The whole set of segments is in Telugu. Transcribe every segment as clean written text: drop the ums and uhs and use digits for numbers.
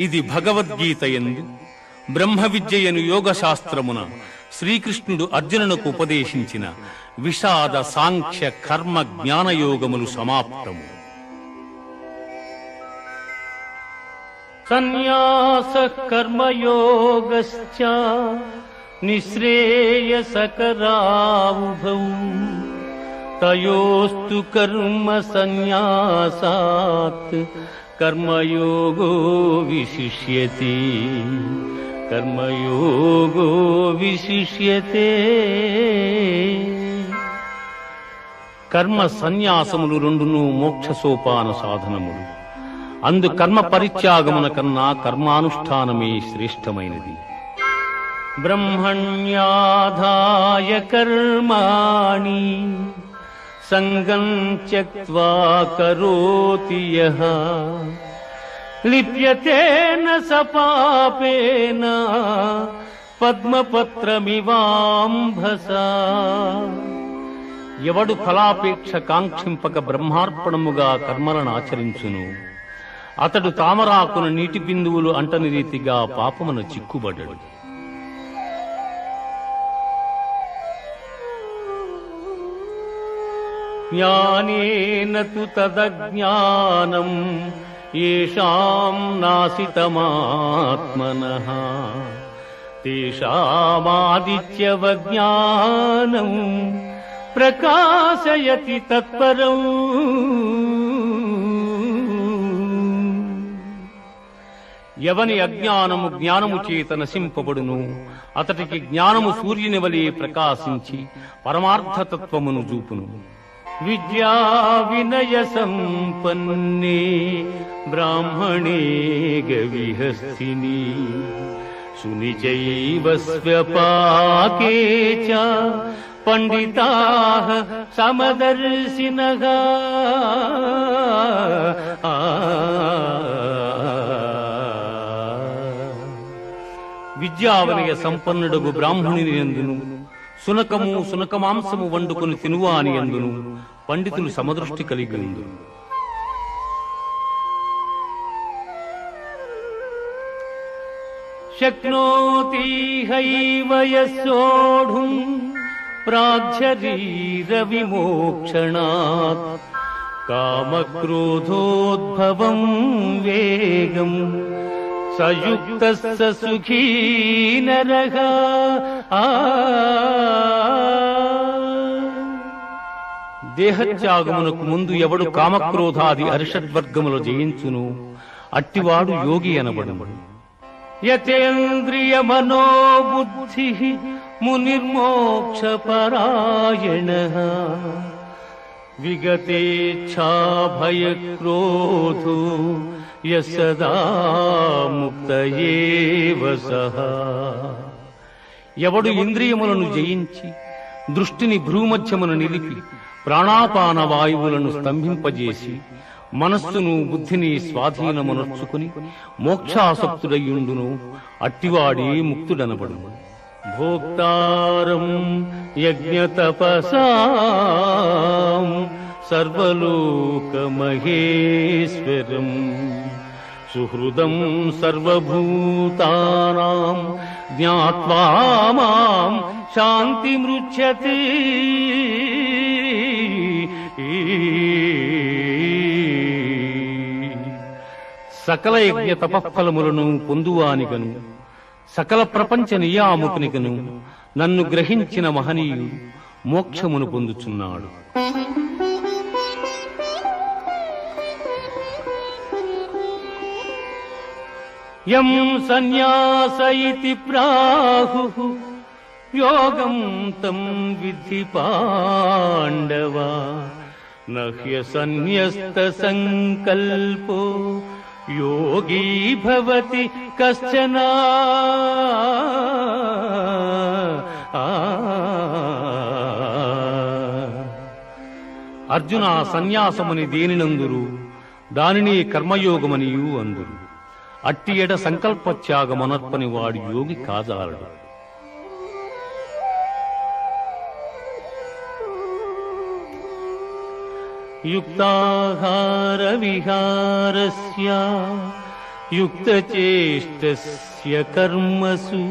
ఇది భగవద్గీత యందు బ్రహ్మ విద్యయను యోగ శాస్త్రమున శ్రీకృష్ణుడు అర్జునునకు ఉపదేశించిన విషాద సాంఖ్య కర్మ జ్ఞానయోగములు సమాప్తము. సన్యాస కర్మయోగశ్చ నిశ్రేయసకరావుభౌ తయోస్తు కర్మ సన్యాసాత్ కర్మయోగో విశిష్యతే. కర్మయోగో విశిష్యతే. కర్మ సన్యాసములు రెండును మోక్ష సోపాన సాధనములు. అందు కర్మ పరిత్యాగమున కన్నా కర్మానుష్ఠానమే శ్రేష్టమైనది. బ్రహ్మణ్యాధాయ కర్మాణి సంగం త్యక్త్వా కరోతి యః లిప్యతేన స పాపేన పద్మపత్రమివాంభసా. ఎవడు ఫలాపేక్ష కాంక్షింపక బ్రహ్మార్పణముగా కర్మలను ఆచరించును అతడు తామరాకున నీటి బిందువులు అంటని రీతిగా పాపమును చిక్కుబడ్డాడు. జ్ఞానేన తు తదజ్ఞానం యేషాం నాసితమాత్మనః తేషామాదిత్యవజ్ఞానం ప్రకాశయతి తత్పరం. ఎవని అజ్ఞానము జ్ఞానము చేత నశింపబడును అతడికి జ్ఞానము సూర్యుని వలె ప్రకాశించి పరమార్థతత్వమును చూపును. విద్యా వినయ సంపన్నే బ్రాహ్మణే గవిహస్తిని సునిచైవ స్వ్యపాకే చ పండితాః సమదర్శినః. విద్యావనయ సంపన్నుడగు బ్రాహ్మణుని యందును సునకము సునకమాంసము వండుకొని తినువాని యందును పండితులు సమదృష్టి కలిగి ఉందురు. శక్నోతి హైవ యస్సోఢుం ప్రాగ్శరీర విమోక్షణాత్ కామక్రోధోద్భవం వేగం సయుక్తస్స సుఖీ నరః. దేహత్యాగమునకు ముందు ఎవడు కామక్రోధాది అరిషడ్వర్గములు జయించును అట్టివాడు యోగి అనబడును. యతేంద్రియ మనోబుద్ధి మునిర్మోక్ష పరాయణః విగతేచ్ఛాభయక్రోధో యస్సదా ముక్త ఏవ సః. ఎవడు ఇంద్రియములను జయించి దృష్టిని భ్రూమధ్యమును నిలిపి ప్రాణాపాన వాయువులను స్తంభింపజేసి మనస్సును బుద్ధిని స్వాధీనమునర్చుకుని మోక్షాసక్తుడయ్యుండును అట్టివాడే ముక్తుడనబడును. భోక్తారం యజ్ఞతపసాం సర్వలోకమహేశ్వరం సుహృదం సర్వభూతానాం జ్ఞాత్వా మాం శాంతిమృచ్యతే. సకల యజ్ఞ తపఫలములను పొందువానిగను సకల ప్రపంచ నియామకునిగను నన్ను గ్రహించిన మహనీయుడు మోక్షమును పొందుచున్నాడు. యం సన్యాస ఇతి ప్రాహుః యోగం తం విద్ధి పాండవ నహ్య సన్యస్త సంకల్పో యోగీ భవతి కశ్చన. అర్జున సన్యాసముని దేనినందురు దానిని కర్మయోగమనియు అందురు. అట్టి ఎడ సంకల్పత్యాగమనర్పని వాడు యోగి కాజాలడు. యుక్తాహార విహారస్య యుక్తచేష్టస్య కర్మసు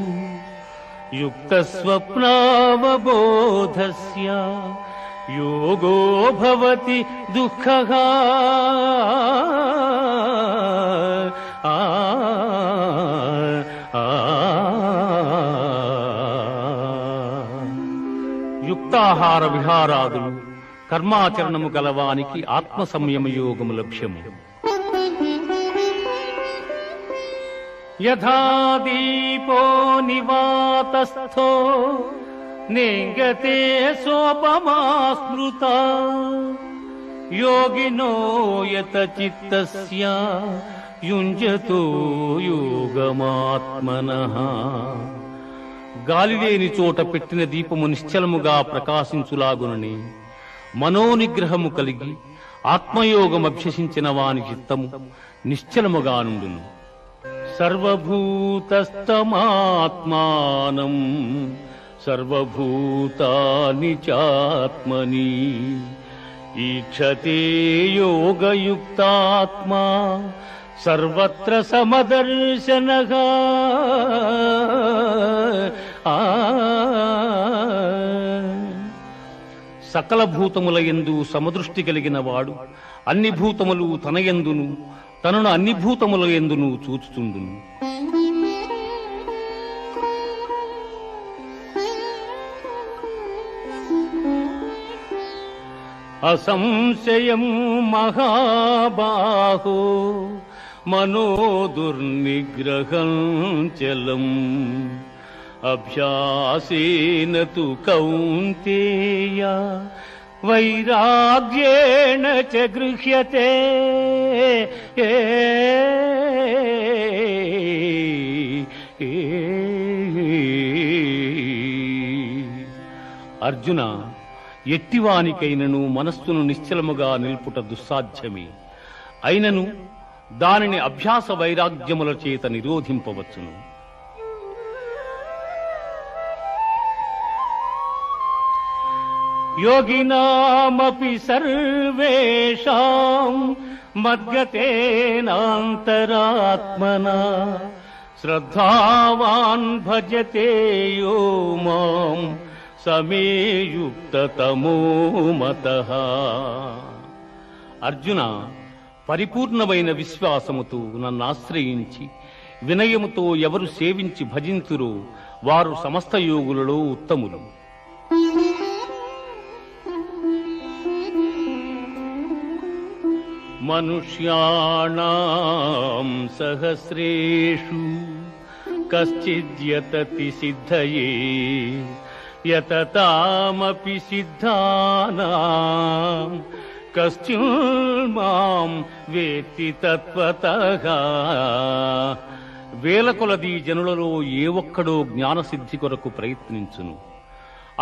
యుక్తస్వప్నావబోధస్య యోగో భవతి దుఃఖః. యుక్తాహార విహారాదులు కర్మాచరణము గలవానికి ఆత్మ సంయమ యోగము లక్ష్యము. యథా దీపో నివాతస్థో నేంగతే సోపమా స్మృతా యోగినో యత చిత్తస్య యుంజతో యోగమాత్మనః. గాలిలేని చోట పెట్టిన దీపము నిశ్చలముగా ప్రకాశించులాగునని మనోనిగ్రహము కలిగి ఆత్మయోగమభ్యసించిన వాని చిత్తము నిశ్చలముగా నుండును. సర్వభూతస్తమాత్మానం సర్వభూతాని చాత్మని ఈక్షతే యోగయుక్తాత్మా సర్వత్ర సమదర్శనః. సకల భూతముల యందు సమదృష్టి కలిగిన వాడు అన్ని భూతములు తన యందును తనను అన్ని భూతముల యందును చూచుచుండును. అసంశయం మహాబాహో మనో దుర్నిగ్రహం చలం అభ్యాసేన తు కౌంతేయ వైరాగ్యేణ చ గృహ్యతే. అర్జున, ఎట్టివానికైనను మనస్సును నిశ్చలముగా నిల్పుట దుస్సాధ్యమే. అయినను దానిని అభ్యాస వైరాగ్యముల చేత నిరోధింపవచ్చును. యోగినామపి సర్వేషాం మద్గతేనాంతరాత్మనా శ్రద్ధావాన్ భజతే యో మాం సమే యుక్తతమో మతః. అర్జున, పరిపూర్ణమైన విశ్వాసముతో నన్ను ఆశ్రయించి వినయముతో ఎవరు సేవించి భజింతురో వారు సమస్త యోగులలో ఉత్తములు. మనుష్యాణాం సహస్రేషు కశ్చిద్యతతి సిద్ధయే యతతామపి సిద్ధానాం కశ్చిన్మాం వేత్తి తత్వతః. వేల కొలది జనులలో ఏ ఒక్కడో జ్ఞానసిద్ధి కొరకు ప్రయత్నించును.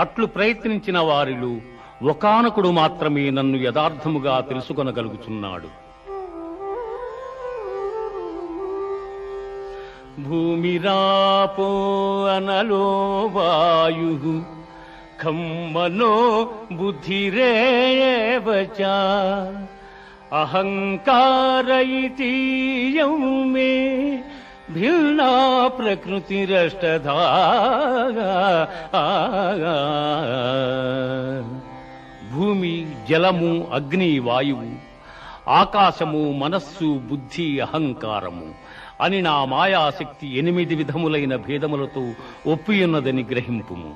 అట్లు ప్రయత్నించిన వారిలో ఒకానొకడు మాత్రమే నన్ను యథార్థముగా తెలుసుకొనగలుగుచున్నాడు. భూమిరాపో అనలో వాయుః ఖం మనో బుద్ధిరేవ చ అహంకార ఇతీయం మే భిన్నా ప్రకృతిరష్టధా. భూమి, జలము, అగ్ని, వాయువు, ఆకాశము, మనస్సు, బుద్ధి, అహంకారము అని నా మాయాశక్తి 8 విధములైన భేదములతో ఒప్పియున్నదని గ్రహింపుము.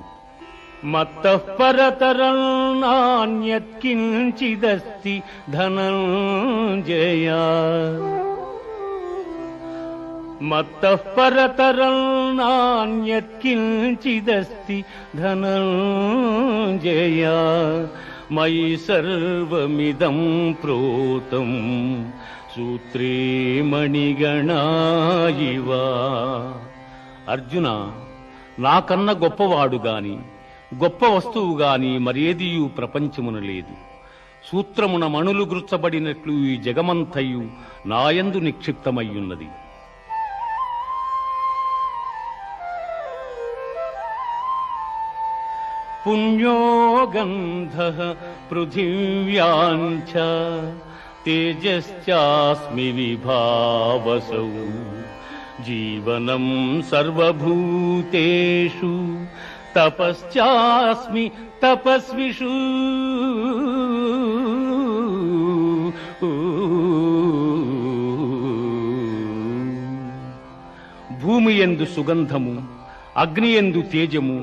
మత్తః పరతరం నాన్యత్ కించిదస్తి ధనంజయ. మత్తః పరతరం నాన్యత్ కించిదస్తి ధనంజయ. మయి సర్వమిదం ప్రోతం సూత్రే మణిగణా ఇవ. అర్జున, నాకన్న గొప్పవాడు గాని గొప్ప వస్తువు గాని మరేదియు ప్రపంచమున లేదు. సూత్రమున మణులు గుర్చబడినట్లు ఈ జగమంతయు నాయందు నిక్షిప్తమయ్యున్నది. పుణ్యో గంధః పృథివ్యాం చ తేజశ్చాస్మి విభావసౌ జీవనం సర్వభూతేషు తపశ్చాస్మి తపస్విషు భూమి యందు సుగంధము, అగ్ని యందు తేజము,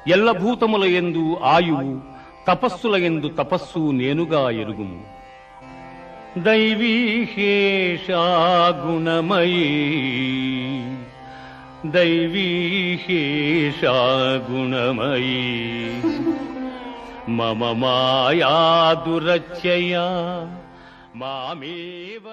ఎల్లభూతముల యందు ఆయువు, తపస్సుల యందు తపస్సు నేనుగా ఎరుగుము. దైవీహేషా గుణమయీ దైవీహేషా గుణమయీ మమ మాయా దురచ్చయా మామేవ